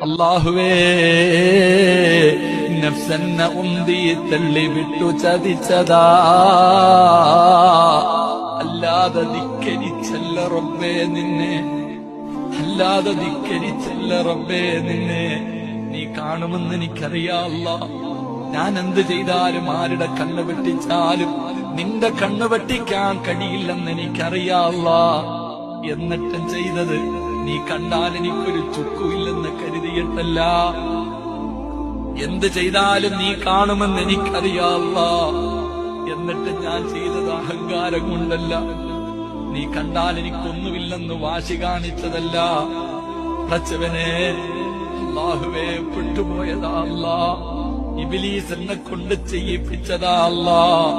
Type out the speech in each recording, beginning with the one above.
അല്ലാഹുവേ നഫ്സന്നെ ഉന്തി തള്ളി വിട്ടു ചതിച്ചതാ, അല്ലാതെ ധിക്കരിച്ചല്ല റബ്ബേ നിന്നെ, അല്ലാതെ ധിക്കരിച്ചല്ല റബ്ബേ നിന്നെ. നീ കാണുമെന്ന് എനിക്കറിയാ അല്ലാഹ്. ഞാൻ എന്ത് ചെയ്താലും ആരുടെ കണ്ണ് വെട്ടിച്ചാലും നിന്റെ കണ്ണ് വെട്ടിക്കാൻ കഴിയില്ലെന്ന് എനിക്കറിയാ അല്ലാഹ്. എന്നിട്ടും ചെയ്തത് നീ കണ്ടാൽ എനിക്കൊരു ചുക്കുമില്ലെന്ന് കരുതിയിട്ടല്ല. എന്ത് ചെയ്താലും നീ കാണുമെന്ന് എനിക്കറിയാ അല്ലാഹ്. എന്നിട്ട് ഞാൻ ചെയ്തത് അഹങ്കാരം കൊണ്ടല്ല, നീ കണ്ടാൽ എനിക്കൊന്നുമില്ലെന്ന് വാശി കാണിച്ചതല്ല. പടച്ചവനെ അല്ലാഹുവേ പെട്ടുപോയതാ അല്ലാഹ്, ഇബ്ലീസ് എന്നെ കൊണ്ട് ചെയ്യിപ്പിച്ചതാ അല്ലാഹ്.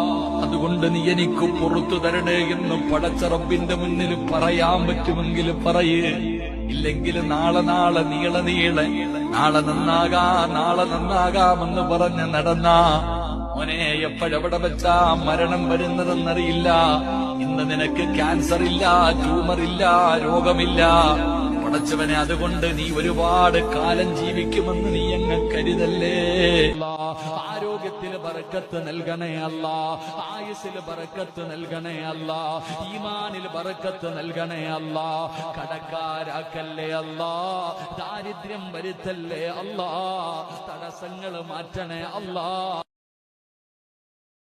അതുകൊണ്ട് നീ എനിക്ക് പുറത്തു തരണേ എന്ന് പടച്ച റബ്ബിന്റെ മുന്നിൽ പറയാൻ പറ്റുമെങ്കിൽ പറയേ. ഇല്ലെങ്കിൽ നാളെ നീളെ നാളെ നന്നാകാമെന്ന് പറഞ്ഞ് നടന്ന മോനെ എപ്പോഴെവിടെ വെച്ചാ മരണം വരുന്നതെന്നറിയില്ല. ഇന്ന് നിനക്ക് ക്യാൻസർ ഇല്ല, ട്യൂമർ ഇല്ല, രോഗമില്ല. പടച്ചവനെ അതുകൊണ്ട് നീ ഒരുപാട് കാലം ജീവിക്കുമെന്ന് നീ അങ്ങ് കരുതല്ലേ. ആരോഗ്യത്തിൽ ബറക്കത്ത് നൽകണേ അല്ലാ, ആയുസ്സിൽ ബറക്കത്ത് നൽകണേ അല്ലാ, ഈമാനിൽ ബറക്കത്ത് നൽകണേ അല്ലാ. കടക്കാരാക്കല്ലേ അല്ലാ, ദാരിദ്ര്യം വരുത്തല്ലേ അല്ലാ, തടസ്സങ്ങൾ മാറ്റണേ അല്ലാ.